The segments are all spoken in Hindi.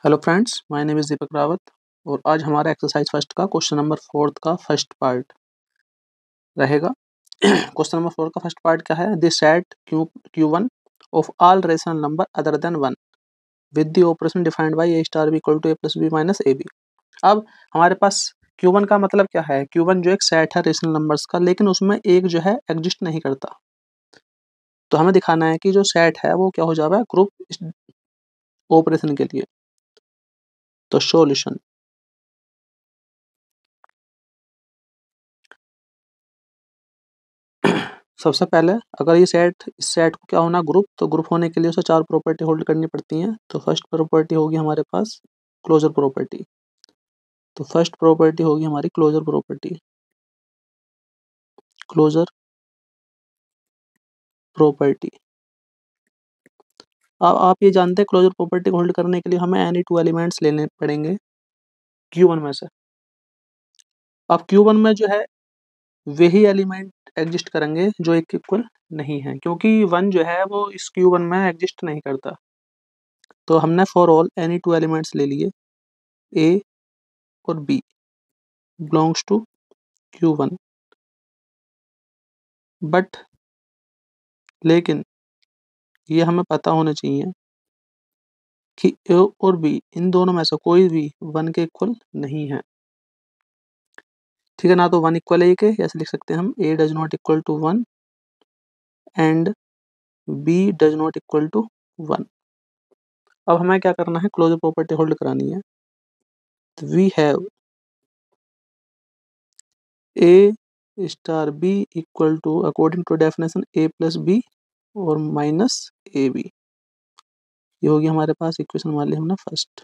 Hello friends, my name is Deepak Rawat और आज हमारा एक्सरसाइज फर्स्ट का क्वेश्चन नंबर 4 का फर्स्ट पार्ट रहेगा। क्वेश्चन नंबर 4 का फर्स्ट पार्ट क्या है? The set Q1 of all rational number other than 1 with the operation defined by a star b equal to a plus b minus ab। अब हमारे पास Q1 का मतलब क्या है? Q1 जो एक सेट है रेशनल नंबर्स का, लेकिन उसमें एक जो है एग्जिस्ट नहीं करता। तो हमें दिखाना है कि जो सेट है वो क्या हो जाएगा ग्रुप ऑपरेशन के लिए। तो सॉल्यूशन सबसे पहले अगर ये सेट इस सेट को क्या होना ग्रुप, तो ग्रुप होने के लिए उसे 4 प्रॉपर्टी होल्ड करनी पड़ती हैं। तो फर्स्ट प्रॉपर्टी होगी हमारे पास क्लोजर प्रॉपर्टी। तो फर्स्ट प्रॉपर्टी होगी हमारी क्लोजर प्रॉपर्टी। Closure property. अब आप ये जानते हैं क्लोजर प्रॉपर्टी को होल्ड करने के लिए हमें एनी 2 एलिमेंट्स लेने पड़ेंगे Q1 में से। अब Q1 में जो है वही एलिमेंट एग्जिस्ट करेंगे जो एक इक्वल नहीं है, क्योंकि 1 जो है वो इस Q1 में एग्जिस्ट नहीं करता। तो हमने फॉर ऑल एनी 2 एलिमेंट्स ले लिए A और B belongs to Q1, but लेकिन ये हमें पता होना चाहिए कि A और B इन दोनों में से कोई भी 1 के इक्वल नहीं है। ठीक है ना? तो 1 इक्वल A के ऐसे लिख सकते हैं हम A does not equal to 1 and B does not equal to 1। अब हमें क्या करना है? क्लोजर प्रॉपर्टी होल्ड करानी है। तो we have A star B equal to according to definition A plus B और माइनस AB। ये होगी हमारे पास इक्वेशन मान ली हमने फर्स्ट।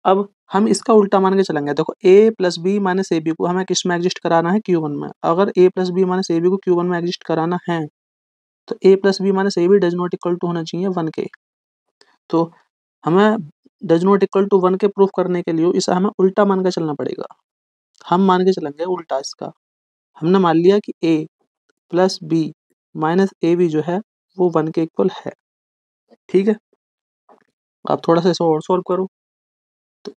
अब हम इसका उल्टा मान के चलेंगे। देखो a plus B minus A B को हमें किस में एग्जिस्ट कराना है? Q1 में। अगर a plus B minus A B को Q1 में एग्जिस्ट कराना है तो a plus B minus A B does not equal to होना चाहिए 1 के। तो हमें डज नॉट इक्वल टू 1 के प्रूफ करने के लिए इसे हमें उल्टा मान के चलना पड़ेगा। हम मान के चलेंगे उल्टा इसका। हमने मान लिया कि a plus B minus A B जो है वो 1 के इक्वल है। ठीक है, आप थोड़ा सा इसे और सॉल्व करो। तो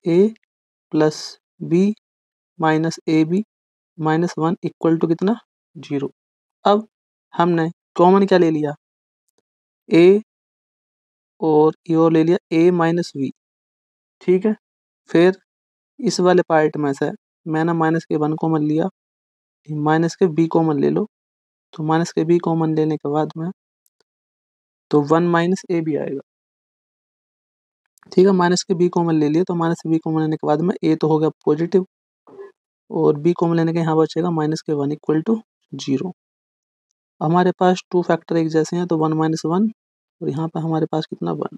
a plus B minus A B minus 1 equal to कितना? 0। अब हमने कॉमन क्या ले लिया? a और ये और ले लिया a माइनस बी। ठीक है, फिर इस वाले पार्ट में से मैंने माइनस के 1 कॉमन लिया, माइनस के b कॉमन ले लो। तो माइनस के b कॉमन लेने के बाद में तो 1 माइनस ए बी आएगा। ठीक है, माइनस के b कॉमन ले लिए, तो माइनस b कॉमन लेने के बाद में a तो हो गया पॉजिटिव और b कॉमन लेने के यहाँ बचेगा माइनस के 1 इक्वल टू 0। हमारे पास 2 फैक्टर एक जैसे हैं तो 1 माइनस 1 और यहाँ पे हमारे पास कितना 1।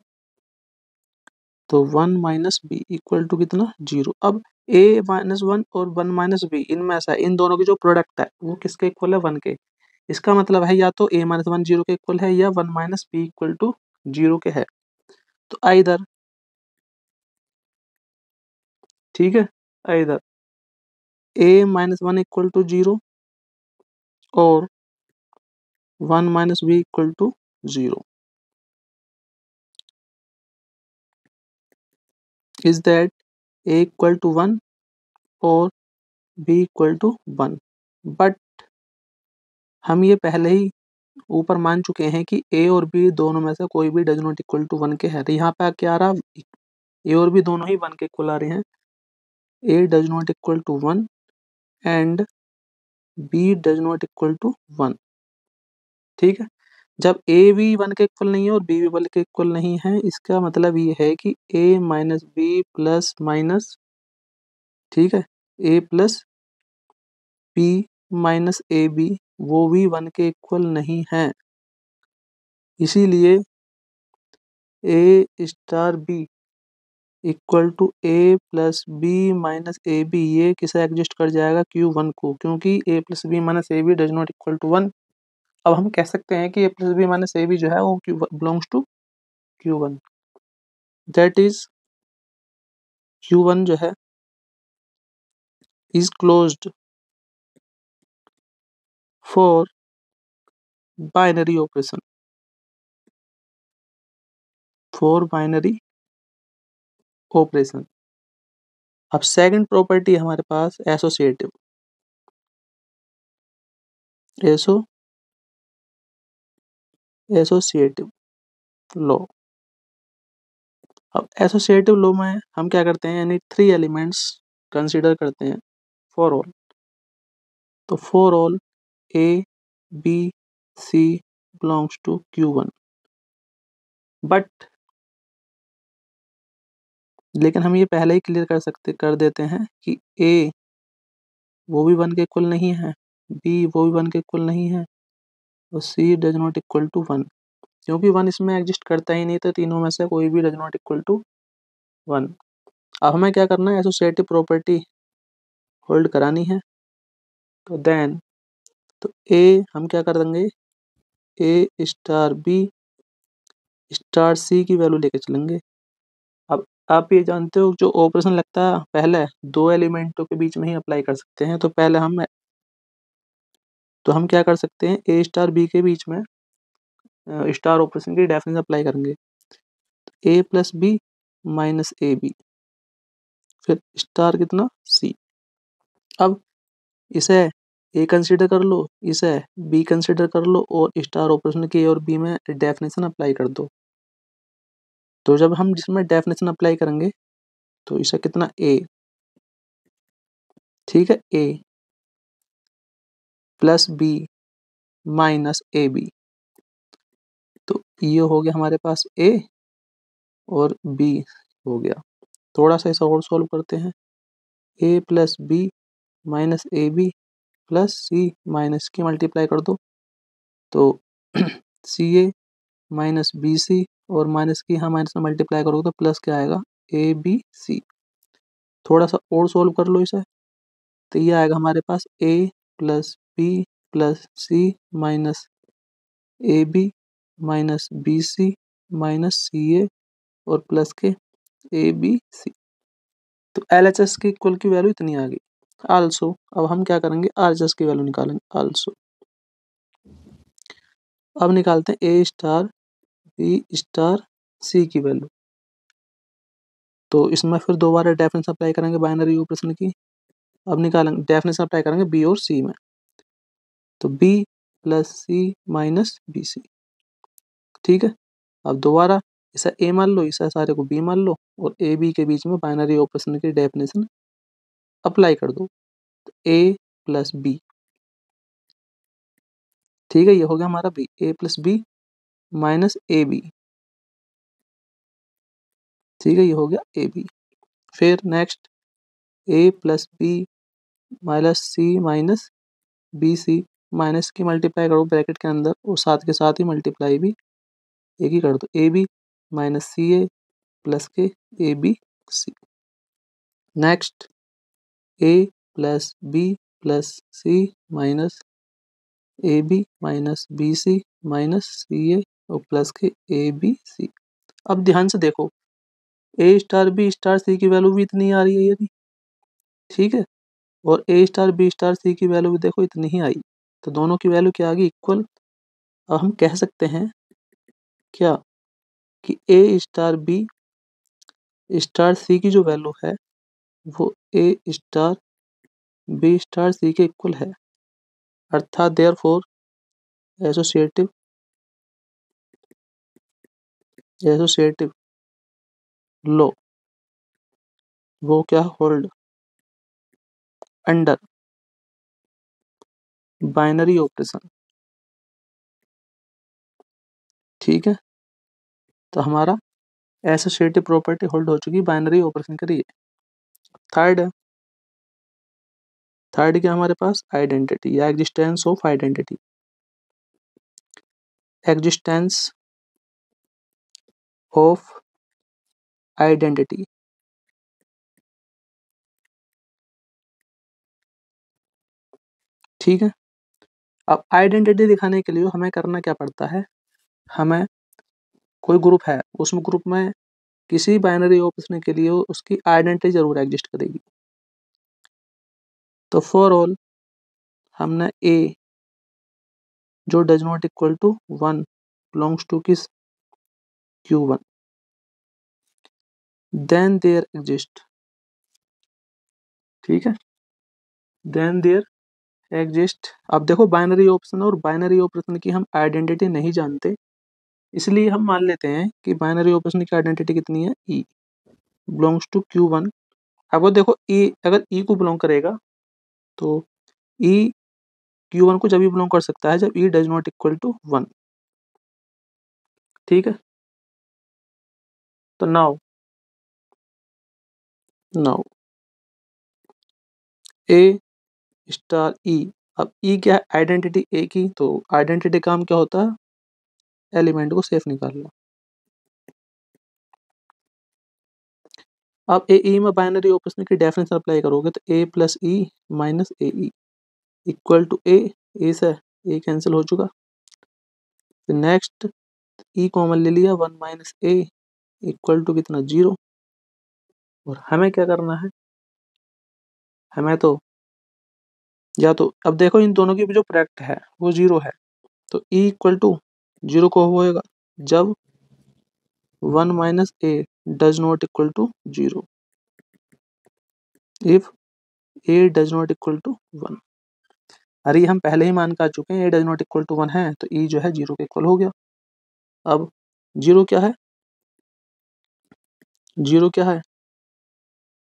तो 1 माइनस बी इक्वल टू कितना? 0। अब a माइनस 1 और 1 माइनस बी इनमें से इन दोनों की जो प्रोडक्ट है वो किसके इक्वल है? 1 के। इसका मतलब है या तो a माइनस 1 0 के इक्वल है या 1 माइनस बी इक्वल टू 0 के है। तो आइदर, ठीक है, either a minus 1 equal to 0 और 1 minus B equal to 0 is that a equal to 1 और b इक्वल टू 1। बट हम ये पहले ही ऊपर मान चुके हैं कि a और b दोनों में से कोई भी डज नॉट इक्वल टू 1 के है। तो यहाँ पे क्या आ रहा? a और b दोनों ही 1 के इक्वल आ रहे हैं। a does not equal to 1 and b does not equal to 1। ठीक है, जब a भी 1 के इक्वल नहीं है और b भी 1 के इक्वल नहीं है, इसका मतलब ये है कि a minus B plus minus, ठीक है, a plus B minus A B वो भी 1 के इक्वल नहीं है। इसीलिए a star b equal to a plus B minus A B ये किसे एग्जिस्ट कर जाएगा? Q1 को, क्योंकि a plus B minus A B does not equal to 1। अब हम कह सकते हैं कि a plus B minus A B जो है वो belongs to Q1। That is Q1 जो है is closed for binary operation. For binary operation. अब सेकंड प्रॉपर्टी हमारे पास एसोसिएटिव, एसोसिएटिव लॉ। अब एसोसिएटिव लॉ में हम क्या करते हैं, यानी 3 एलिमेंट्स कंसीडर करते हैं फॉर ऑल। तो for all A B C belongs to Q1, but लेकिन हम ये पहले ही क्लियर कर देते हैं कि ए वो भी 1 के इक्वल नहीं है, बी वो भी 1 के इक्वल नहीं है, और सी डज नॉट इक्वल टू 1, क्योंकि 1 इसमें एग्जिस्ट करता ही नहीं, तो तीनों में से कोई भी डज नॉट इक्वल टू 1। अब हमें क्या करना है, एसोसिएटिव प्रॉपर्टी होल्ड करानी है। तो देन तो ए हम क्या कर देंगे, ए स्टार बी स्टार सी की वैल्यू लेके चलेंगे। अब आप ये जानते हो जो ऑपरेशन लगता है पहले 2 एलिमेंटों के बीच में ही अप्लाई कर सकते हैं। तो हम क्या कर सकते हैं, ए स्टार बी के बीच में स्टार ऑपरेशन की डेफिनेशन अप्लाई करेंगे। A plus B minus A B, फिर स्टार कितना सी। अब इसे ए कंसिडर कर लो, इसे बी कंसिडर कर लो, और स्टार ऑपरेशन के ए और बी में डेफिनेशन अप्लाई कर दो। तो जब हम जिसमें डेफिनेशन अप्लाई करेंगे तो इसे कितना ए, ठीक है, ए plus B minus A B. तो ये हो गया हमारे पास ए और बी हो गया। थोड़ा सा इसे और सॉल्व करते हैं। A plus B minus A B plus C minus की मल्टीप्लाई कर दो, तो सी ए माइनस बी सी, और माइनस की यहाँ माइनस में मल्टीप्लाई करोगे तो प्लस क्या आएगा, ए बी सी। थोड़ा सा और सॉल्व कर लो इसे, तो ये आएगा हमारे पास A plus B plus C minus A B minus B C minus C A और प्लस के ए बी सी। तो एल एच एस की इक्वल की वैल्यू इतनी आ गई। आल्सो अब हम क्या करेंगे, आर एच एस की वैल्यू निकालेंगे आल्सो। अब निकालते हैं A star B star C की वैल्यू। तो इसमें फिर दोबारा डेफिनेशन अप्लाई करेंगे बाइनरी ऑपरेशन की। अब निकालेंगे डेफिनेशन अप्लाई करेंगे बी और सी में। तो B plus C minus B सी, ठीक है। अब दोबारा इसे ए मान लो, इसे सारे को बी मान लो, और ए बी के बीच में बाइनरी ऑपरेशन की डेफिनेशन अप्लाई कर दो। ए प्लस बी, ठीक है, ये हो गया हमारा B, A plus B minus A B, ठीक है, ये हो गया ए बी। फिर next A plus B minus C minus B C, minus की मल्टीप्लाई करो ब्रैकेट के अंदर, और साथ के साथ ही मल्टीप्लाई भी एक ही कर दो, A B minus C A plus के A B C. Next A plus B plus C minus A B minus B C minus C A और प्लस के ए बी सी। अब ध्यान से देखो, ए स्टार बी स्टार सी की वैल्यू भी इतनी आ रही है यदि, ठीक है, और ए स्टार बी स्टार सी की वैल्यू भी देखो इतनी ही आई। तो दोनों की वैल्यू क्या आ गई, इक्वल। अब हम कह सकते हैं क्या कि a star B star C की जो वैल्यू है वो ए स्टार बी स्टार सी के इक्वल है, अर्थात देयरफॉर एसोसिएटिव एसोसिएटिव लॉ वो क्या होल्ड अंडर बाइनरी ऑपरेशन, ठीक है। तो हमारा एसोसिएटिव प्रॉपर्टी होल्ड हो चुकी बाइनरी ऑपरेशन के लिए। थर्ड है, थर्ड क्या हमारे पास, आइडेंटिटी या existence of identity, existence of identity, ठीक है। अब आइडेंटिटी दिखाने के लिए हमें करना क्या पड़ता है, हमें कोई ग्रुप है, उसमें ग्रुप में किसी बाइनरी ऑपरेशन के लिए उसकी आइडेंटिटी जरूर एग्जिस्ट करेगी। तो फॉर ऑल हमने ए जो does not equal to 1 belongs to किस Q1, देन देयर एग्जिस्ट, ठीक है, देन देयर एग्जिस्ट। अब देखो बाइनरी ऑप्शन और बाइनरी ऑपरेशन की हम आइडेंटिटी नहीं जानते, इसलिए हम मान लेते हैं कि बाइनरी ऑपरेशन की आइडेंटिटी कितनी है, ई बिलोंग्स टू क्यू वन। अब वो देखो ई अगर ई को बिलोंग करेगा तो ई क्यू वन को जब भी बिलोंग कर सकता है जब E does not equal to one, ठीक है। तो now now A star E, अब ई क्या है, आइडेंटिटी ए की, तो आइडेंटिटी काम क्या होता है, एलिमेंट को सेफ निकालना। अब ए ई में बाइनरी ऑपरेशन की डेफिनेशन अप्लाई करोगे तो ए plus E minus A E equal to A से ए कैंसिल हो चुका। नेक्स्ट ई कॉमन ले लिया, one minus A equal to कितना, जीरो। और हमें क्या करना है, हमें तो या तो अब देखो इन दोनों की जो प्रोडक्ट है वो जीरो है, तो ई इक्वल टू जीरो को होएगा जब one minus A does not equal to zero, if A does not equal to one. अरे हम पहले ही मान कर चुके हैं A does not equal to one है, तो ई जो है जीरो के इक्वल हो गया। अब जीरो क्या है, जीरो क्या है,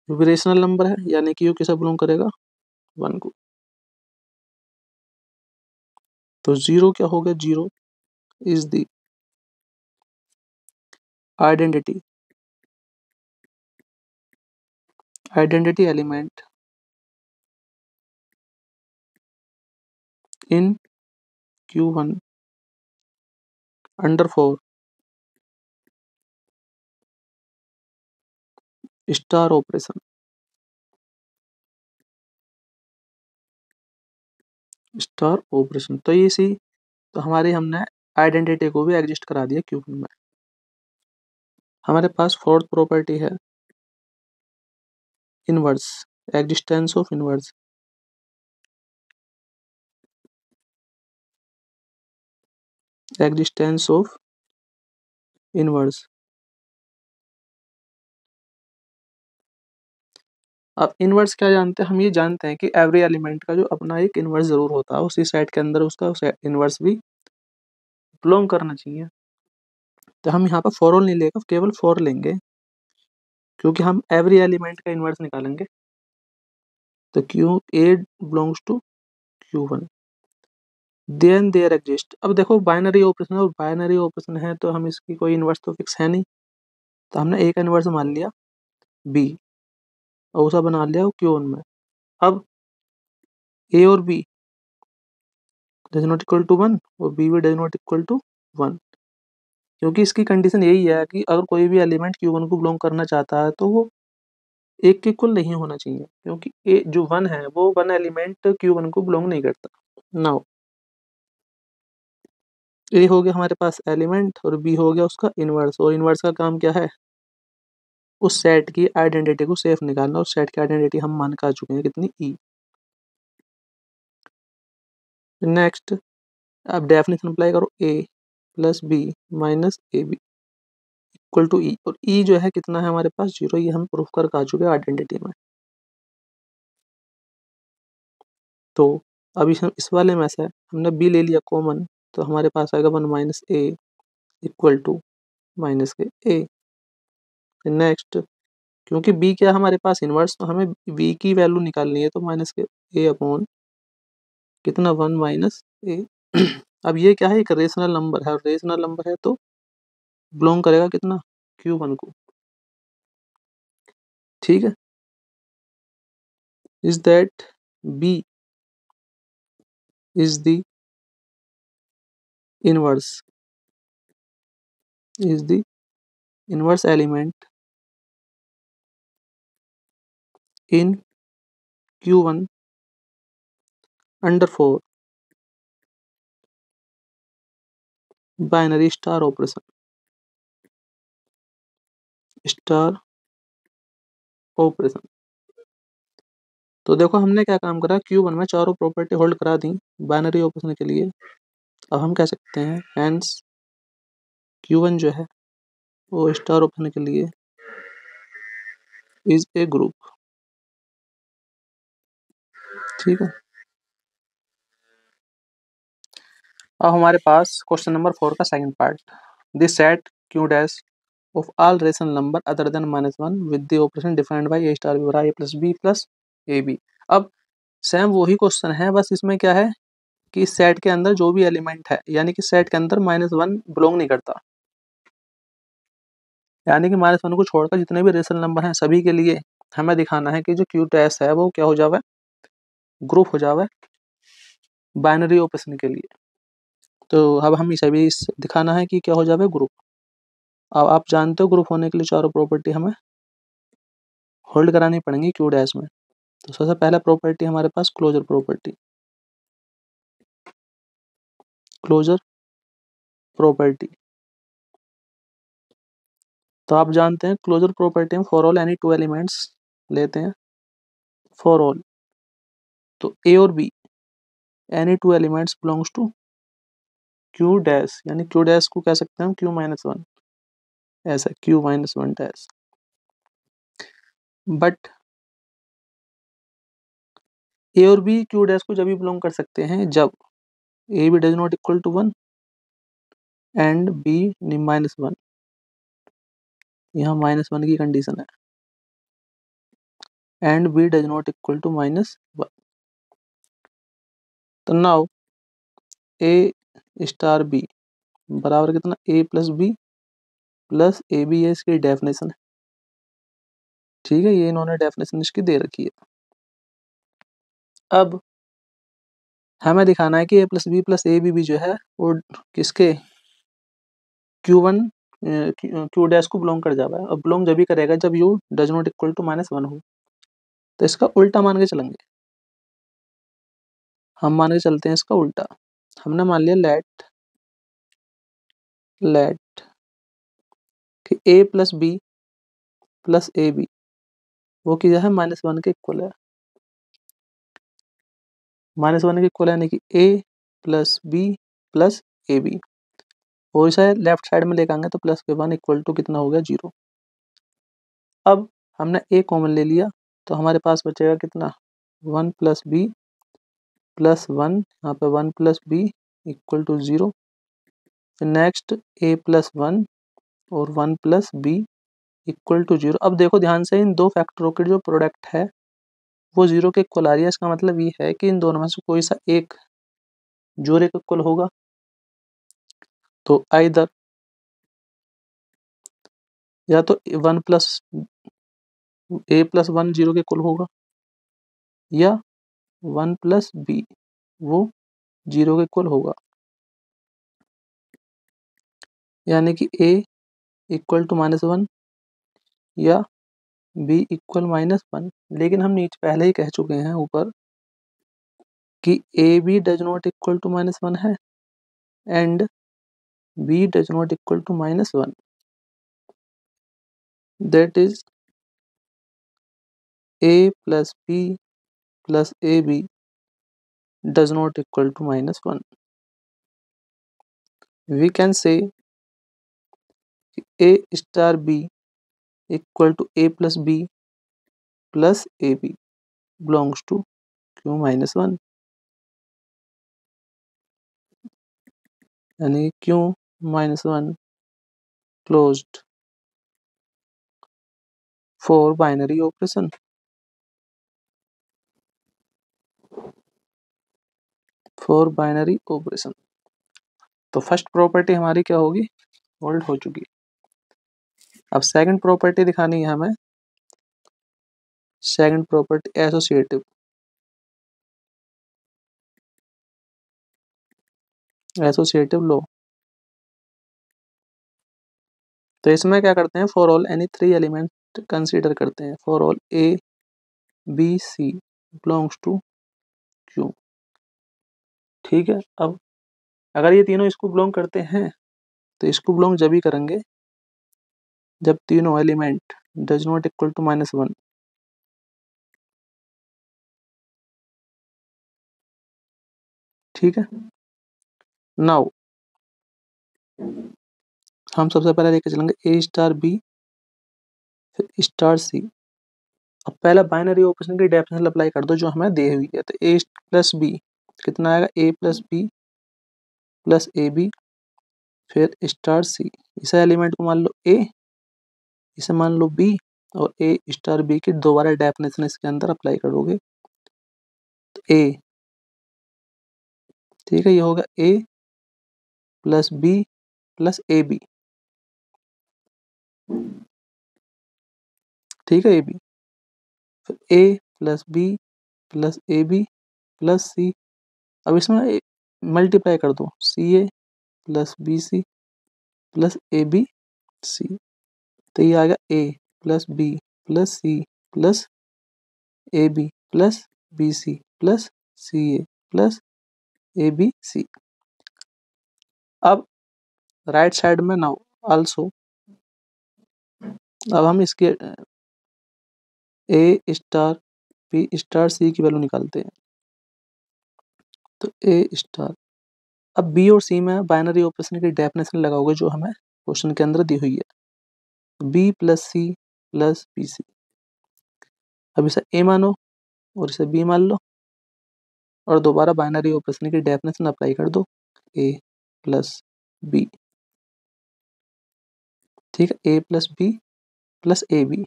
रेशनल नंबर है, यानी कि ये किसे बिलोंग करेगा, वन को। तो जीरो क्या हो गया, zero is the identity identity element in Q one under four star operation, star operation. तो ये सी, तो हमारी हमने आइडेंटिटी को भी एग्जिस्ट करा दिया क्यू वन में। हमारे पास फोर्थ प्रॉपर्टी है inverse, existence of inverse. Existence of inverse. अब इनवर्स क्या जानते हैं, हम ये जानते हैं कि एवरी एलिमेंट का जो अपना एक इनवर्स जरूर होता है, उसी सेट के अंदर उसका इनवर्स भी बिलोंग करना चाहिए। तो हम यहाँ पर फॉर ऑल नहीं लेगा, केवल फॉर लेंगे, क्योंकि हम एवरी एलिमेंट का इनवर्स निकालेंगे। तो Q A belongs to Q one, then there exist. अब देखो बाइनरी ऑपरेशन और बाइनरी ऑपरेशन है तो हम इसकी कोई इनवर्स तो फिक्स है नहीं, तो हमने एक इनवर्स मान लिया बी और उसे बना लिया क्यू वन में। अब ए और B does not equal to one और बी भी does not equal to one, क्योंकि इसकी कंडीशन यही है कि अगर कोई भी एलिमेंट क्यू वन को बिलोंग करना चाहता है तो वो एक के इक्वल नहीं होना चाहिए, क्योंकि ए जो वन है वो वन एलिमेंट क्यू वन को बिलोंग नहीं करता। नाउ ए हो गया हमारे पास एलिमेंट और बी हो गया उसका इनवर्स, और इनवर्स का काम क्या है, उस सेट की आइडेंटिटी को सेफ निकालना। उस सेट की आइडेंटिटी हम मान कर आ चुके हैं कितनी, ई। नेक्स्ट अब डेफिनेशन अप्लाई करो, A plus B minus A B equal to E, और ई जो है कितना है हमारे पास, जीरो। ये हम प्रूफ कर आ चुके हैं आइडेंटिटी में। तो अभी हम इस वाले में से हमने बी ले लिया कॉमन, तो हमारे पास आएगा one minus A equal to minus के ए। नेक्स्ट क्योंकि बी क्या है हमारे पास इनवर्स, तो हमें बी की वैल्यू निकालनी है, तो माइनस के ए अपॉन कितना, वन माइनस ए। अब ये क्या है, एक रेशनल नंबर है, और रेशनल नंबर है तो बिलोंग करेगा कितना, क्यू वन को, ठीक है। Is that B is the inverse, is the inverse element in Q one under for binary star operation, star operation. तो देखो हमने क्या काम करा, क्यू वन में चारों प्रॉपर्टी होल्ड करा दी बाइनरी ऑपरेशन के लिए। अब हम कह सकते हैं हेंस क्यू वन जो है वो स्टार ऑपरेशन के लिए इज ए ग्रुप। ठीक है, अब हमारे पास क्वेश्चन नंबर 4 का second part. This set Q dash of all rational number other than -1 with the operation defined by A star B बराबर A plus B plus A B. अब सेम वही क्वेश्चन है, बस इसमें क्या है कि सेट के अंदर जो भी एलिमेंट है, यानी कि सेट के अंदर -1 बिलोंग नहीं करता, यानी कि -1 को छोड़कर जितने भी रेशनल नंबर हैं सभी के लिए हमें दिखाना है कि जो क्यू डैश है वो क्या हो जावे, ग्रुप हो जावे बाइनरी ऑपरेशन के लिए। तो अब हम इसे भी दिखाना है कि क्या हो जावे, ग्रुप। अब आप जानते हो ग्रुप होने के लिए चारों प्रॉपर्टी हमें होल्ड करानी पड़ेंगी क्यू डैश में। तो सबसे पहला प्रॉपर्टी हमारे पास क्लोजर प्रॉपर्टी। क्लोजर प्रॉपर्टी, तो आप जानते हैं क्लोजर प्रॉपर्टी में for all any two elements लेते हैं, फॉर ऑल। तो ए और B any two elements belongs to Q dash, यानी क्यू डैश को कह सकते हैं हम Q-1, ऐसा Q-1 डैश। बट ए और बी क्यू डैश को जब भी बिलोंग कर सकते हैं जब A B does not equal to 1 and B -1। यहाँ -1 की कंडीशन है, and B does not equal to -1। तो नाउ ए स्टार बी बराबर कितना, A plus B plus A B, है इसकी डेफिनेशन है। ठीक है, ये इन्होंने डेफिनेशन इसकी दे रखी है। अब हमें दिखाना है कि A plus B plus A B जो है वो किसके Q1 क्यू डैश को बिलोंग कर जावा है, और बिलोंग जब भी करेगा जब U does not equal to -1 हो। तो इसका उल्टा मान के चलेंगे, हम मान के चलते हैं इसका उल्टा। हमने मान लिया लेट कि A plus B plus A B वो क्या है, -1 के इक्वल है। -1 के इक्वल यानी कि A plus B plus A B, और इसे लेफ्ट साइड में लेकर आएंगे तो प्लस के 1 इक्वल टू कितना हो गया, 0। अब हमने ए कॉमन ले लिया तो हमारे पास बचेगा कितना, 1 प्लस बी प्लस 1, यहाँ पे 1 प्लस बी इक्वल टू 0। फिर नेक्स्ट ए प्लस 1 और 1 प्लस बी इक्वल टू 0। अब देखो ध्यान से, इन दो फैक्टरों की जो प्रोडक्ट है वो 0 के इक्वल आ रही है। इसका मतलब ये है कि इन दोनों में से कोई सा एक जोड़े के इक्वल होगा। तो आइदर या तो 1 प्लस ए प्लस 1 0 के इक्वल होगा, या 1 प्लस बी वो 0 के इक्वल होगा, यानी कि ए इक्वल टू -1 या बी इक्वल -1। लेकिन हम नीचे पहले ही कह चुके हैं ऊपर कि A B does not equal to -1 है and B does not equal to -1, that is A plus B plus A B does not equal to -1। We can say A star B equal to A plus B plus A B belongs to Q-1, यानी Q-1 closed for binary operation. For binary operation, तो फर्स्ट प्रॉपर्टी हमारी क्या होगी, होल्ड हो चुकी। अब सेकंड प्रॉपर्टी दिखानी है हमें, सेकंड प्रॉपर्टी एसोसिएटिव। एसोसिएटिव लो, तो इसमें क्या करते हैं, for all any 3 element consider करते हैं। For all A B C belongs to Q. ठीक है, अब अगर ये तीनों इसको बिलोंग करते हैं तो इसको बिलोंग जब ही करेंगे जब तीनों element does not equal to -1। ठीक है, नाउ हम सबसे पहले लेके चलेंगे ए स्टार बी फिर स्टार सी। अब पहला बाइनरी ऑपरेशन की डेफिनेशन अप्लाई कर दो जो हमें दी हुई है। तो ए प्लस बी कितना आएगा, A plus B plus A B फिर स्टार सी। इस एलिमेंट को मान लो ए, इसे मान लो बी, और ए स्टार बी की दोबारा डेफिनेशन इसके अंदर अप्लाई करोगे तो ए, ठीक है, ये होगा a plus B plus A B, ठीक है, ए बी, फिर a plus B plus A B plus c. अब इसमें मल्टीप्लाई कर दो, c A plus B c plus A B C. तो ये आ गया a plus B plus C plus A B plus B c plus c A plus A B C. अब राइट साइड में नाउ आल्सो, अब हम इसके a star B star C की वैल्यू निकालते हैं। तो ए स्टार, अब बी और सी में बाइनरी ऑपरेशन की डेफिनेशन लगाओगे जो हमें क्वेश्चन के अंदर दी हुई है, बी प्लस सी प्लस बी सी। अब इसे ए मानो और इसे बी मान लो और दोबारा बाइनरी ऑपरेशन की डेफिनेशन अप्लाई कर दो, ए प्लस बी, ठीक है, ए plus B plus A B.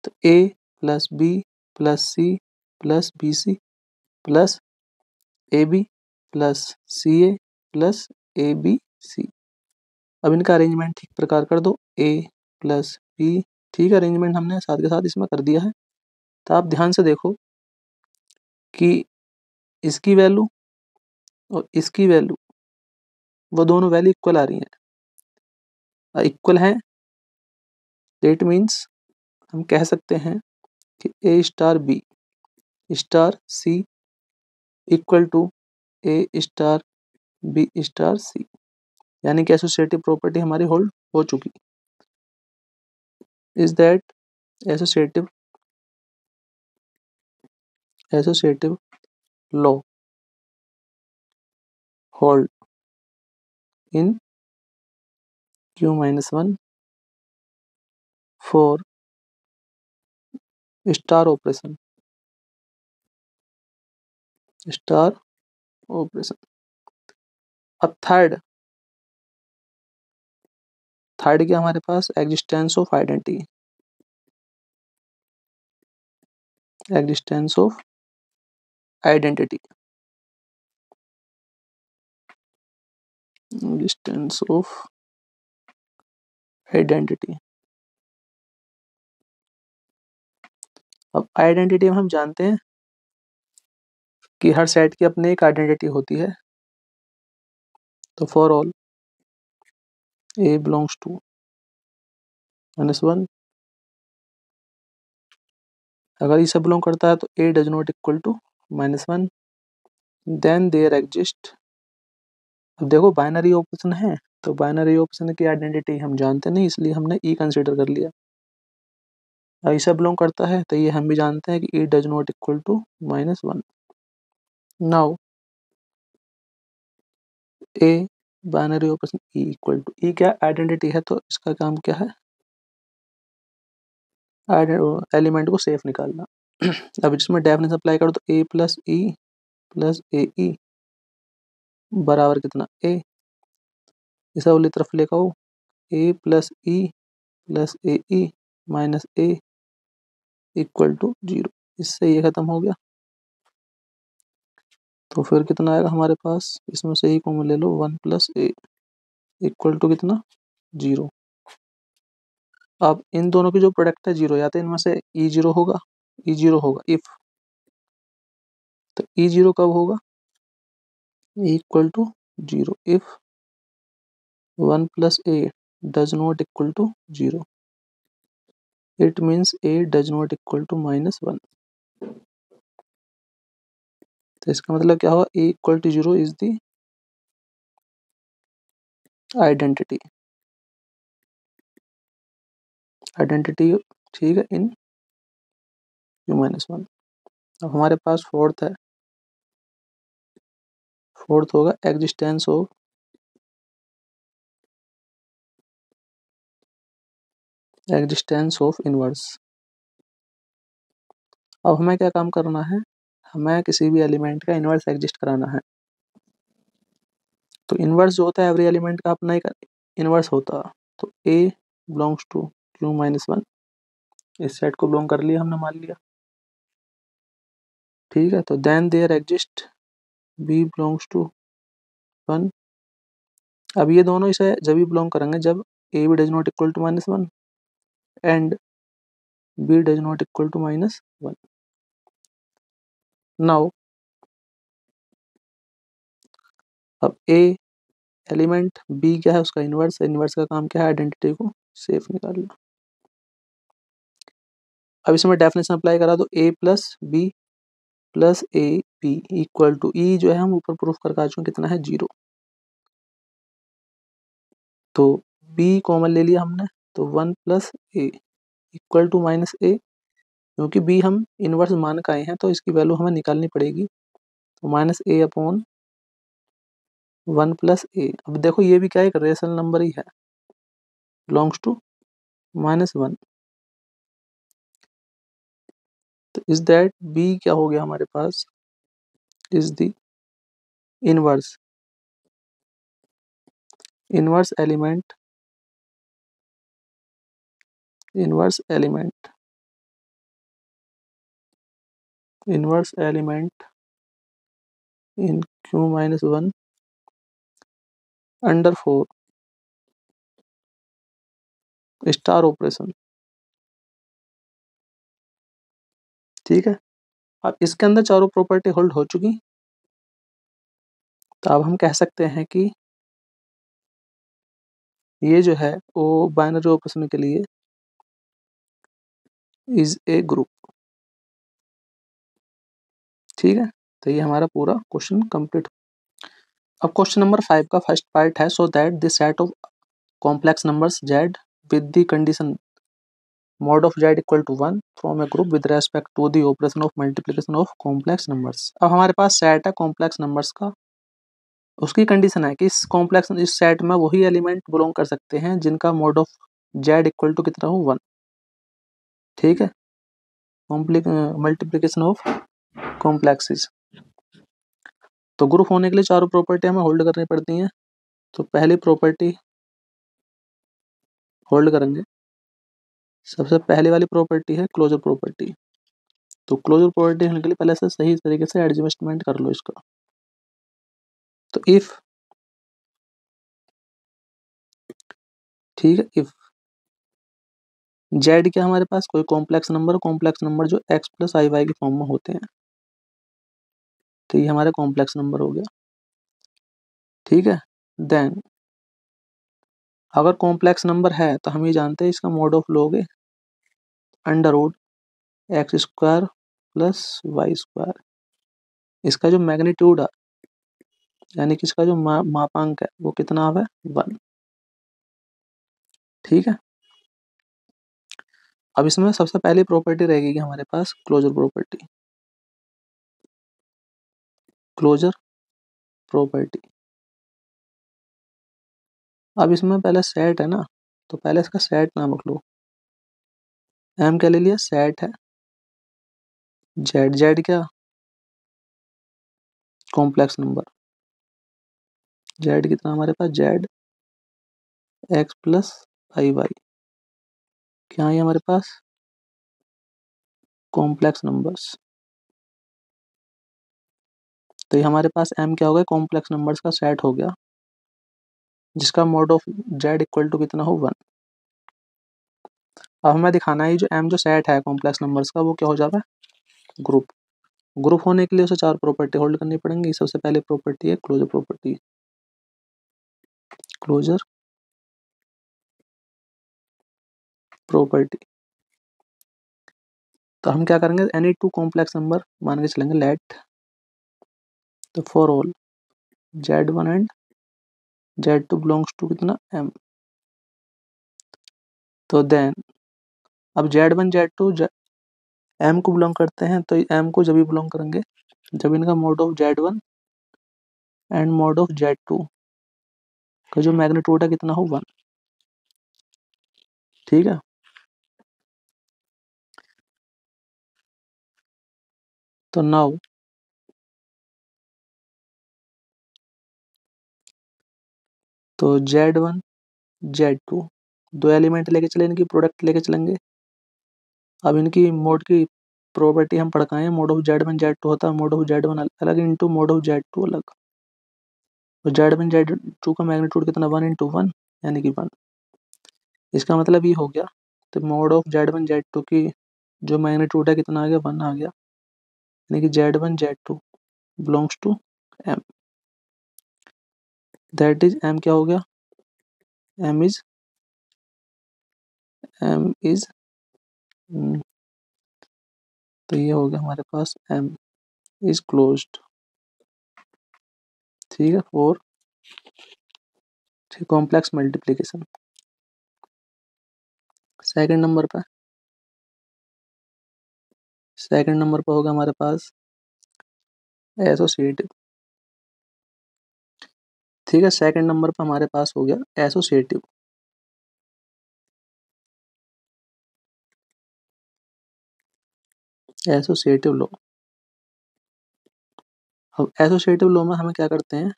तो ए plus B plus C plus B c plus A B plus c A plus A B C. अब इनका अरेंजमेंट ठीक प्रकार कर दो, ए प्लस बी, ठीक है, अरेंजमेंट हमने साथ के साथ इसमें कर दिया है। तो आप ध्यान से देखो कि इसकी वैल्यू और इसकी वैल्यू, वो दोनों वैल्यू इक्वल आ रही हैं, इक्वल हैं। इट मीन्स हम कह सकते हैं कि a star B star c equal to a star B star c, यानी कि एसोसिएटिव प्रॉपर्टी हमारी होल्ड हो चुकी। Is that associative associative law hold in Q minus 1 for star operation, star operation. अब थर्ड थर्ड क्या हमारे पास, existence of identity, existence of identity, existence of identity. अब आइडेंटिटी में हम जानते हैं कि हर सेट की अपनी एक आइडेंटिटी होती है। तो for all a belongs to -1, अगर इसे बिलोंग करता है तो a does not equal to -1, then there exist. अब देखो बाइनरी ऑपरेशन है तो बाइनरी ऑपरेशन की आइडेंटिटी हम जानते नहीं, इसलिए हमने ई कंसिडर कर लिया। ऐसा बिलोंग करता है तो ये हम भी जानते हैं कि e does not equal to -1। Now a binary operation e equal to, e क्या आइडेंटिटी है तो इसका काम क्या है, एलिमेंट को सेफ निकालना। अब इसमें डेफिनेशन अप्लाई करो तो ए प्लस ई प्लस ए ई बराबर कितना, ए, इसे वाली तरफ लेकर आओ, a plus e plus a e minus A equal to 0। इससे ये खत्म हो गया। तो फिर कितना आएगा हमारे पास, इसमें से ई को ले लो, 1 प्लस ए इक्वल टू कितना, 0। अब इन दोनों की जो प्रोडक्ट है 0, या तो इनमें से ई 0 होगा, ई 0 होगा इफ, तो ई 0 कब होगा, equal to 0 if 1 plus a does not equal to 0, it means a does not equal to -1। तो इसका मतलब क्या होगा, a equal to 0 is the identity, identity, ठीक है, इन Q-1। अब हमारे पास फोर्थ है, फोर्थ होगा existence of existence of inverse. अब हमें क्या काम करना है, हमें किसी भी एलिमेंट का इनवर्स एग्जिस्ट कराना है। तो इनवर्स जो होता है एवरी एलिमेंट का अपना एक इनवर्स होता है। तो a belongs to Q minus one, इस सेट को बिलोंग कर लिया हमने, मान लिया। ठीक है, तो then there exist b belongs to one. अब ये दोनों इसे जब भी बिलोंग करेंगे जब A B does not equal to minus one and B does not equal to minus one. Now अब ए एलिमेंट, बी क्या है उसका इनवर्स है, इनवर्स का काम क्या है, आइडेंटिटी को सेफ निकालना। अब इसमें डेफिनेशन अप्लाई करा तो ए plus B plus A B equal to e जो है हम ऊपर प्रूफ करके आ चुके कितना है, 0। तो बी कॉमन ले लिया हमने, तो 1 plus a equal to minus a, क्योंकि बी हम इनवर्स मान के आए हैं तो इसकी वैल्यू हमें निकालनी पड़ेगी। तो माइनस ए अपॉन 1 प्लस ए। अब देखो ये भी क्या है, एक रेशनल नंबर ही है, बिलोंग्स टू माइनस वन। तो इज दैट बी क्या हो गया हमारे पास, is the inverse inverse element inverse element inverse element in Q minus one under 4 star operation. ठीक है, अब इसके अंदर चारों प्रॉपर्टी होल्ड हो चुकी। तो अब हम कह सकते हैं कि ये जो है वो बाइनरी ऑपरेशन के लिए इज ए ग्रुप। ठीक है, तो ये हमारा पूरा क्वेश्चन कंप्लीट। अब क्वेश्चन नंबर 5 का फर्स्ट पार्ट है, so that the set of complex numbers Z with the condition mod of z equal to 1 from a group with respect to the operation of multiplication of complex numbers. अब हमारे पास सेट है कॉम्प्लेक्स नंबर्स का, उसकी कंडीशन है कि इस सेट में वही एलिमेंट बिलोंग कर सकते हैं जिनका mod of Z equal to कितना हो, 1। ठीक है, मल्टीप्लिकेशन ऑफ कॉम्प्लेक्सेस। तो ग्रुप होने के लिए चारों प्रॉपर्टी हमें होल्ड करनी पड़ती हैं। तो पहली प्रॉपर्टी होल्ड करेंगे, सबसे पहले वाली प्रॉपर्टी है क्लोजर प्रॉपर्टी। तो क्लोजर प्रॉपर्टी होने के लिए पहले से सही तरीके से एडजस्टमेंट कर लो इसका। तो इफ, ठीक है, इफ जेड क्या हमारे पास कोई कॉम्प्लेक्स नंबर जो एक्स प्लस आई वाई के फॉर्म में होते हैं। तो ये हमारा कॉम्प्लेक्स नंबर हो गया। ठीक है, देन अगर कॉम्प्लेक्स नंबर है तो हम ये जानते हैं इसका मोड ऑफ लोगे under root X square plus Y square. इसका जो मैग्नीट्यूड है यानी कि इसका जो मापांक है वो कितना है, 1। ठीक है, अब इसमें सबसे पहली प्रॉपर्टी रहेगी हमारे पास क्लोजर प्रॉपर्टी। क्लोजर प्रॉपर्टी, अब इसमें पहले सेट है ना, तो पहले इसका सेट नाम रख लो। एम क्या ले लिया, सेट है। जेड, जेड क्या, कॉम्प्लेक्स नंबर। जेड कितना हमारे पास, जेड एक्स प्लस आई वाई, क्या है हमारे पास, कॉम्प्लेक्स नंबर्स। तो ये हमारे पास एम क्या हो गया, कॉम्प्लेक्स नंबर्स का सेट हो गया जिसका mod of Z equal to कितना हो, 1। अब हमें दिखाना है जो एम जो सेट है कॉम्प्लेक्स नंबर्स का वो क्या हो जाता है, ग्रुप। ग्रुप होने के लिए उसे चार प्रॉपर्टी होल्ड करनी पड़ेंगी। सबसे पहले प्रॉपर्टी है क्लोजर प्रॉपर्टी। क्लोजर प्रॉपर्टी, तो हम क्या करेंगे, एनी टू कॉम्प्लेक्स नंबर मान के चलेंगे लेट, तो for all z1 and z2 belongs to कितना, m। तो देन अब z1 z2 m को बिलोंग करते हैं, तो m को जब भी बिलोंग करेंगे जब इनका mode of z1 and mode of z2 का जो मैग्नीट्यूड है कितना हो, 1। ठीक है, तो नाउ तो Z1 Z2 दो एलिमेंट लेके चले, इनकी प्रोडक्ट लेके चलेंगे। अब इनकी मोड की प्रॉपर्टी हम पढ़ के आए हैं, मोड ऑफ Z1 Z2 होता है मोड ऑफ Z1 अलग इंटू मोड ऑफ Z2 अलग। तो Z1 Z2 का मैग्नीट्यूड कितना 1 इंटू 1 यानी कि 1। इसका मतलब ये हो गया, तो मोड ऑफ Z1 Z2 की जो मैग्नीट्यूड है कितना आ गया 1 आ गया, यानी कि Z1 Z2 belongs to M। That is M क्या हो गया, M इज तो ये हो गया हमारे पास M इज क्लोज्ड। ठीक है। और कॉम्प्लेक्स मल्टीप्लिकेशन सेकंड नंबर पे होगा हमारे पास एसोसिएटिव। ठीक है, सेकंड नंबर पे हमारे पास हो गया एसोसिएटिव। Associative law. अब एसोसिएटिव लॉ में हमें क्या करते हैं,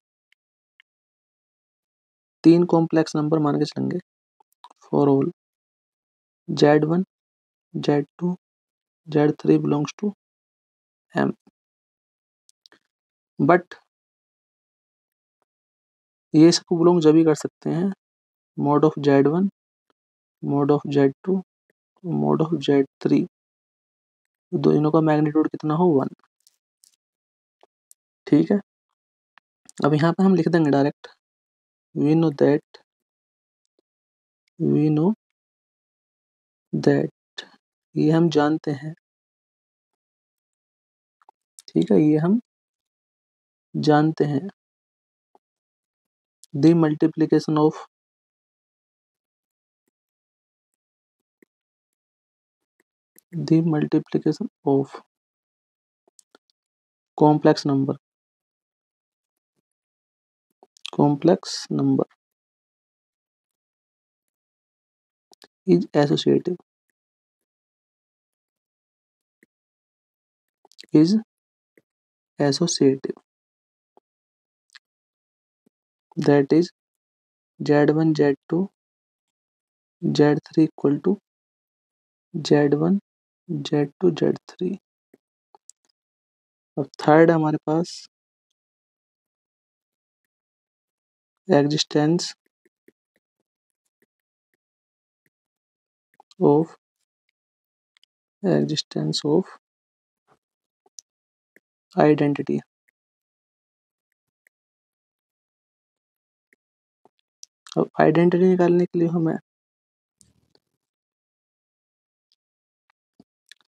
तीन कॉम्प्लेक्स नंबर मान के चलेंगे for all Z1 Z2 Z3 belongs to M। But ये इसको बिलोंग जब भी कर सकते हैं mod of Z1 mod of Z2 mod of Z3 दोनों का मैग्नीट्यूड कितना हो 1। ठीक है। अब यहाँ पे हम लिख देंगे डायरेक्ट, वी नो दैट ये हम जानते हैं। ठीक है, ये हम जानते हैं the multiplication of complex number is associative is associative that is Z1 Z2 Z3 equal to Z1 Z2 Z3। अब थर्ड हमारे पास एग्जिस्टेंस ऑफ आइडेंटिटी। अब आइडेंटिटी निकालने के लिए हमें,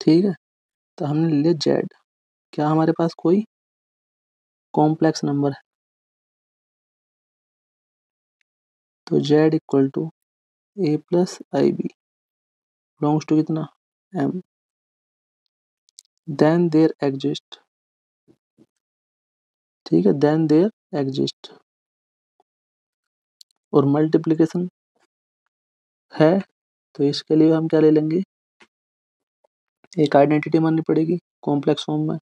ठीक है, तो हमने ले लिया जेड, क्या हमारे पास कोई कॉम्प्लेक्स नंबर है, तो z equal to A plus i b belongs to कितना एम। देन देयर एग्जिस्ट, ठीक है, देन देयर एग्जिस्ट और मल्टीप्लिकेशन है, तो इसके लिए हम क्या ले लेंगे, एक आइडेंटिटी माननी पड़ेगी कॉम्प्लेक्स फॉर्म में,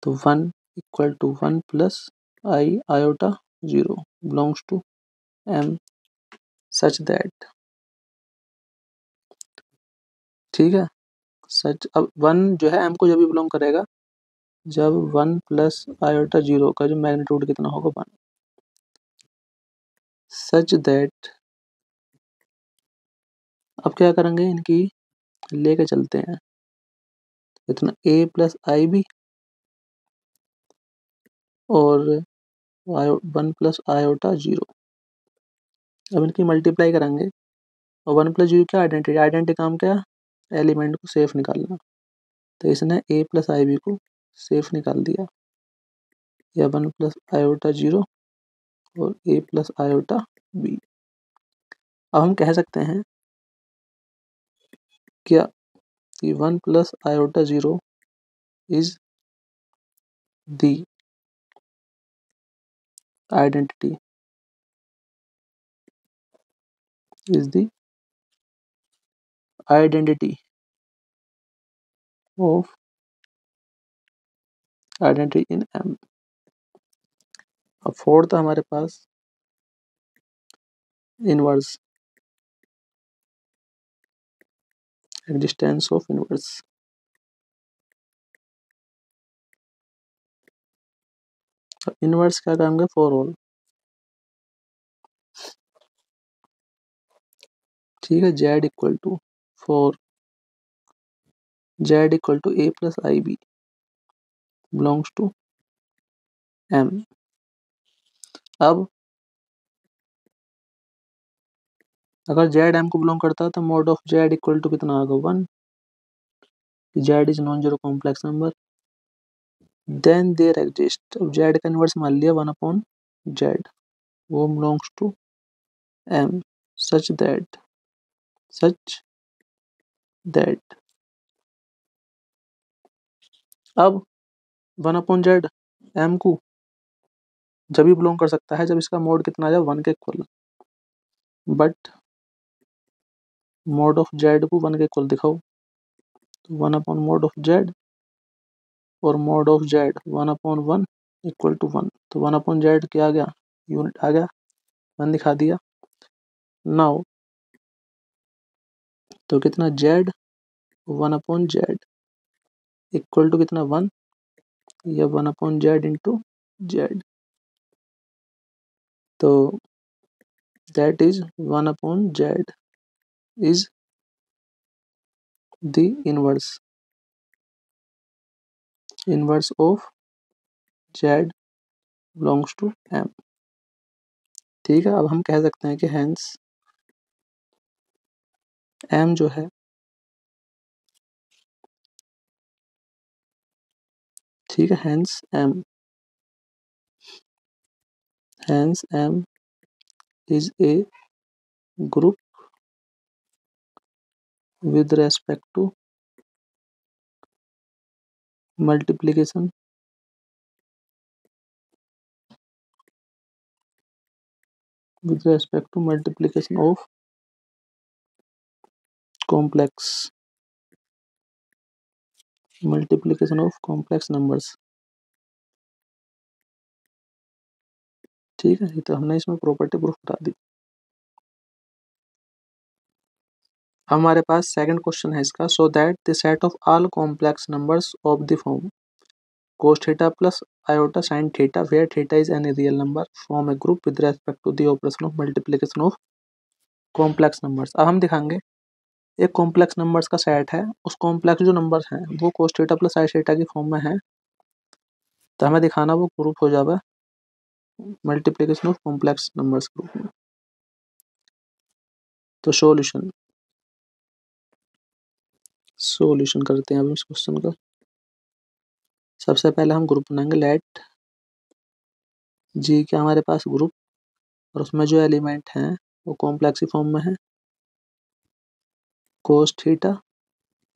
तो 1 equal to 1 plus i iota 0 belongs to m such that. ठीक है, सच, अब 1 जो है एम को जब भी बिलोंग करेगा जब 1 प्लस आयोटा 0 का जो मैग्नीट्यूड कितना होगा 1 सच दैट। अब क्या करेंगे, इनकी लेके चलते हैं, इतना ए प्लस आई बी और 1 प्लस आयोटा 0। अब इनकी मल्टीप्लाई करेंगे और 1 प्लस 0 क्या आइडेंटिटी काम क्या, एलिमेंट को सेफ निकालना, तो इसने ए प्लस आई बी को सेफ निकाल दिया, या 1 प्लस आयोटा 0 और ए प्लस आयोटा बी। अब हम कह सकते हैं क्या कि 1 plus iota 0 is the identity of identity in M. अब फोर्थ हमारे पास inverse, existence of inverse. Inverse क्या करेंगे, फॉर ऑल। ठीक है, z equal to for z equal to A plus i b belongs to M. अब अगर जेड एम को बिलोंग करता है तो mod of Z equal to कितना होगा, 1। Z is non zero complex number. Then there exist, अब जेड का इनवर्स मान लिया 1 अपॉन जेड, वो belongs to m, such that अब 1/z एम को जब भी बिलोंग कर सकता है जब इसका मोड कितना आ जाए 1 के equal. But mod of z को 1 के इक्वल दिखाओ, तो 1 अपॉन मोड ऑफ जेड, और mod of z 1/1 equal to 1, तो 1/z क्या आ गया, यूनिट आ गया, 1 दिखा दिया। नाउ तो कितना, जेड 1/z इक्वल टू कितना, 1, या 1/z इंटू जेड, तो that is 1/z is the inverse of z belongs to m. ठीक है, अब हम कह सकते हैं कि हैंस एम जो है, ठीक है, hence m is a group with respect to multiplication of complex numbers। ठीक है, ये तो हमने इसमें प्रॉपर्टी प्रूफ करा दी। हमारे पास सेकंड क्वेश्चन है इसका, so that the set of all complex numbers of the form cos theta plus iota sin theta where theta is any real number form a group with respect to the operation of multiplication of complex numbers. अब हम दिखाएंगे एक कॉम्प्लेक्स नंबर्स का सेट है, उस कॉम्प्लेक्स जो नंबर्स हैं वो cos theta plus sin theta की फॉर्म में है, तो हमें दिखाना वो ग्रुप हो जाएगा multiplication of complex numbers group में। तो सॉल्यूशन करते हैं अब इस क्वेश्चन का। सबसे पहले हम ग्रुप बनाएंगे, लेट जी के हमारे पास ग्रुप, और उसमें जो एलिमेंट हैं वो कॉम्प्लेक्स फॉर्म में है, cos theta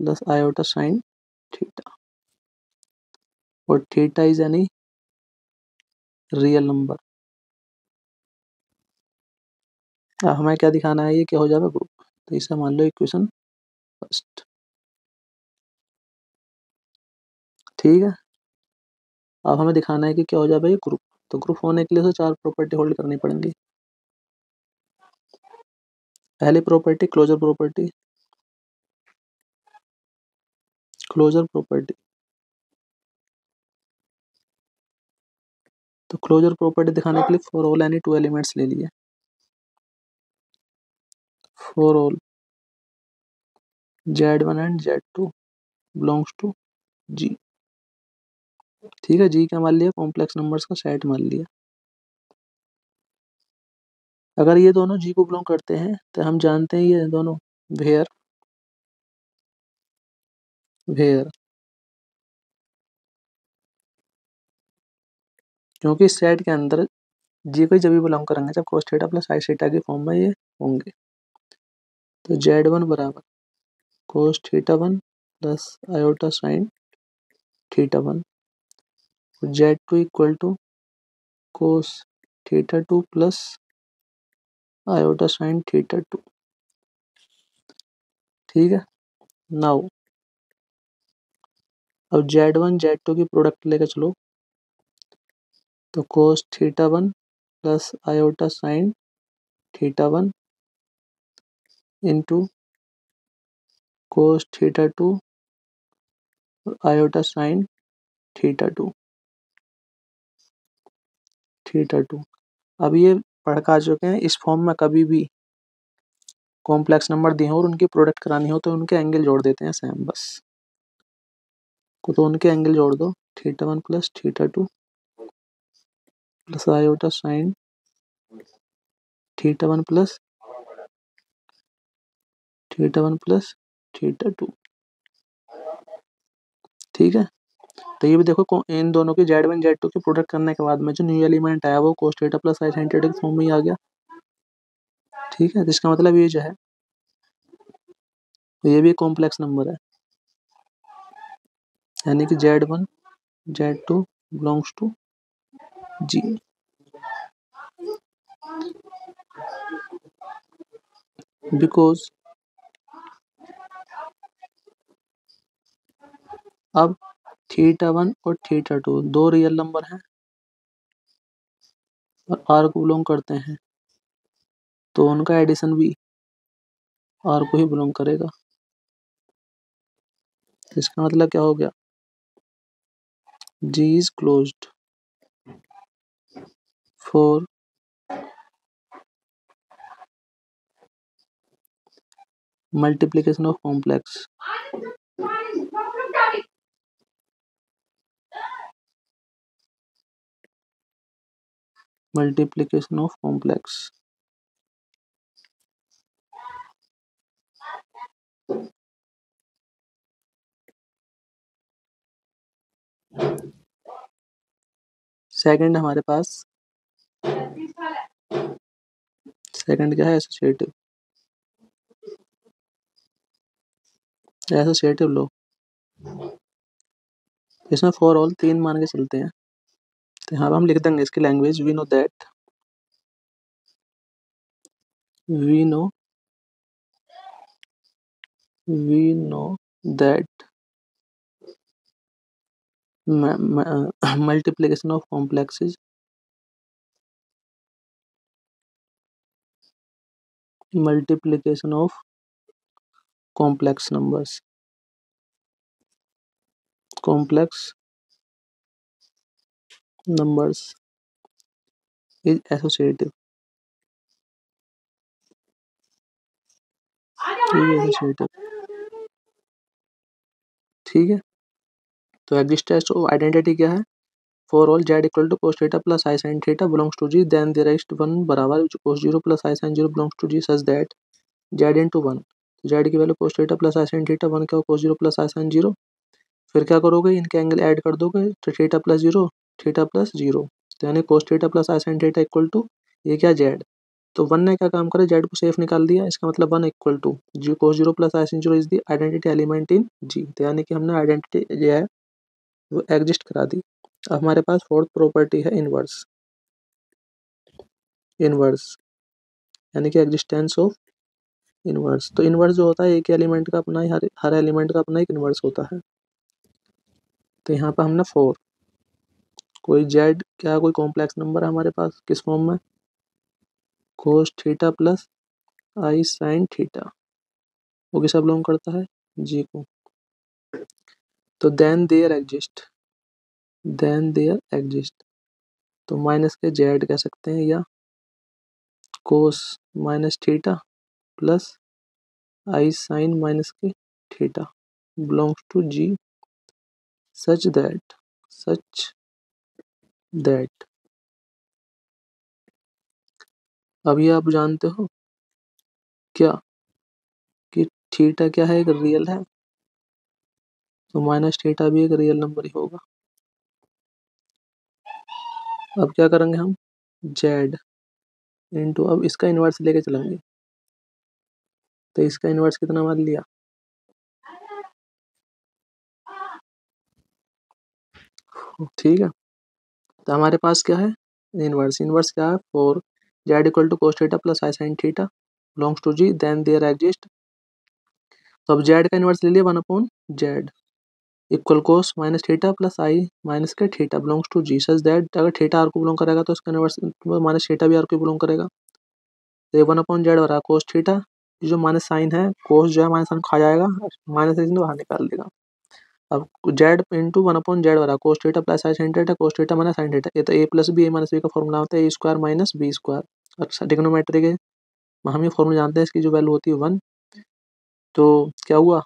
plus iota sine theta, और theta is any real number. हमें क्या दिखाना है, ये क्या हो जाएगा, ग्रुप। तो इसे मान लो इक्वेशन फर्स्ट। ठीक है, अब हमें दिखाना है कि क्या हो जाएगा ये ग्रुप। तो ग्रुप होने के लिए तो 4 प्रॉपर्टी होल्ड करनी पड़ेंगी। पहली प्रॉपर्टी क्लोजर प्रॉपर्टी। तो क्लोजर प्रॉपर्टी दिखाने के लिए फॉर ऑल एनी 2 एलिमेंट्स ले लिए, for all z1 and z2 belongs to G. ठीक है, जी क्या मान लिया, कॉम्प्लेक्स नंबर्स का सेट मान लिया। अगर ये दोनों जी को बिलोंग करते हैं तो हम जानते हैं ये दोनों वेयर क्योंकि इस सेट के अंदर जी को जब भी बिलोंग करेंगे जब cos theta plus sin theta की फॉर्म में ये होंगे। तो z1 बराबर cos theta 1 plus iota sine theta 1, z2 equal to cos theta 2 plus iota sine theta 2। ठीक है, नाउ अब Z1 Z2 की प्रोडक्ट लेकर चलो, तो cos theta 1 plus iota sine theta 1 into cos theta 2 iota sine theta 2 theta 2। अब ये पढ़ के आ चुके हैं, इस फॉर्म में कभी भी कॉम्प्लेक्स नंबर दिए हो और उनकी प्रोडक्ट करानी हो तो उनके एंगल जोड़ देते हैं सेम बस। तो उनके एंगल जोड़ दो, theta 1 plus theta 2 plus iota sine theta 1 plus theta 1 plus theta 2। ठीक है, तो ये भी देखो इन दोनों की Z1 Z2 की प्रोडक्ट करने के बाद में जो न्यू एलिमेंट आया वो cos theta plus sin theta के फॉर्म में ही आ गया। ठीक है, जिसका मतलब ये जो है तो ये भी कॉम्प्लेक्स नंबर है, यानी कि Z1 Z2 belongs to G। Because अब थीटा 1 और थीटा 2 दो रियल नंबर हैं और R को बिलोंग करते हैं, तो उनका एडिशन भी R को ही बिलोंग करेगा। इसका मतलब क्या हो गया, G is closed for multiplication of complex। Multiplication of complex. Second हमारे पास, सेकंड क्या है, एसोसिएटिव। एसोसिएटिव लो, इसमें फॉर ऑल 3 मान के चलते हैं, तो यहाँ पर हम लिख देंगे इसकी language, we know that we know that multiplication of complexes multiplication of complex numbers complex numbers is associative। associative, ठीक है। तो एग्जिस्टेंस ऑफ आइडेंटिटी क्या है, for all z equal to cos theta plus i sin theta belongs to g then there is 1 बराबर cos 0 plus i sin 0 belongs to g such that z into 1। z की value cos theta plus i sin theta 1 क्या cos 0 प्लस i sin 0, फिर क्या करोगे, इनके एंगल ऐड कर दोगे तो थीटा प्लस 0 थीटा प्लस 0, तो यानी cos theta plus i sin theta equal to ये क्या z। तो 1 ने क्या काम करा, z को सेफ निकाल दिया, इसका मतलब 1 equal to g cos 0 plus i sin 0 is the identity element in g। तो यानी कि हमने आइडेंटिटी जो है वो एग्जिस्ट करा दी। अब हमारे पास फोर्थ प्रॉपर्टी है इनवर्स। इनवर्स यानी कि एग्जिस्टेंस ऑफ इनवर्स। तो इनवर्स जो होता है एक एलिमेंट का अपना ही, हर एलिमेंट का अपना एक इनवर्स होता है। तो यहाँ पर हमने 4, कोई z क्या कोई कॉम्प्लेक्स नंबर है हमारे पास, किस फॉर्म में, cos theta plus i sin theta, वो किसे बिलोंग करता है, g को। तो देन देयर एग्जिस्ट, तो माइनस के z कह सकते हैं, या cos minus theta plus i sin minus के theta belongs to g such that. अब ये आप जानते हो क्या कि थीटा क्या है, एक रियल है, तो माइनस थीटा भी एक रियल नंबर ही होगा। अब क्या करेंगे हम, z इंटू, अब इसका इन्वर्स लेके चलेंगे, तो इसका इन्वर्स कितना मान लिया, ठीक है। तो हमारे पास क्या है, इन्वर्स। इन्वर्स क्या है, for z equal to cos theta plus i sin theta belongs to g then there exist. तो अब z का इन्वर्स ले लिया 1/z, equal cos minus theta plus i minus के theta belongs to G such that अगर थीटा आर को बिलोंग करेगा तो इसका इनवर्स माइनस थीटा भी आर को बिलोंग करेगा। तो ये 1/z हो रहा है कोस थीटा, जो माइनस साइन है कोस जो है माइनस साइन खा जाएगा, माइनस साइन बाहर निकाल देगा। अब जेड इंटू 1/z हो रहा है cos theta plus i sine theta, cos theta minus sine theta. ये तो ए plus b a minus b का फॉर्मूला होता है, a square minus b square. अच्छा ट्रिग्नोमेट्री के हम ये फॉर्मूला जानते हैं, इसकी जो वैल्यू होती है 1। तो क्या हुआ,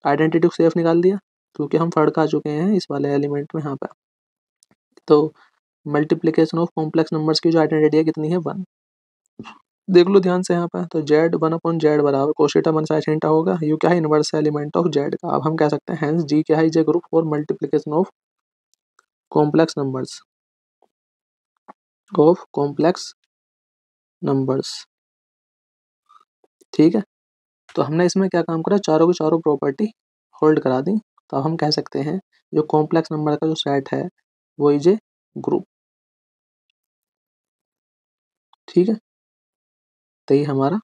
आइडेंटिटी को सेफ निकाल दिया क्योंकि हम फड़का चुके हैं इस वाले एलिमेंट में यहाँ पे। तो मल्टीप्लिकेशन ऑफ कॉम्प्लेक्स नंबर्स की जो आइडेंटिटी है कितनी है 1। देख लो ध्यान से यहाँ पे, तो जेड 1/z बराबर कोस थीटा माइनस साइन थीटा होगा। यू क्या है, इनवर्स एलिमेंट ऑफ जेड का। अब हम कह सकते हैं हेंस जी क्या है, is a group for multiplication of complex numbers. ठीक है, तो हमने इसमें क्या काम करा, चारों की चारों प्रॉपर्टी होल्ड करा दी। तो अब हम कह सकते हैं जो कॉम्प्लेक्स नंबर का जो सेट है वो इज ए ग्रुप। ठीक है, तो ये हमारा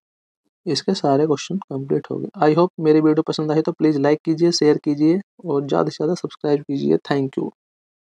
इसके सारे क्वेश्चन कंप्लीट हो गए। आई होप मेरी वीडियो पसंद आई तो प्लीज़ लाइक कीजिए, शेयर कीजिए और ज़्यादा से ज़्यादा सब्सक्राइब कीजिए। Thank you.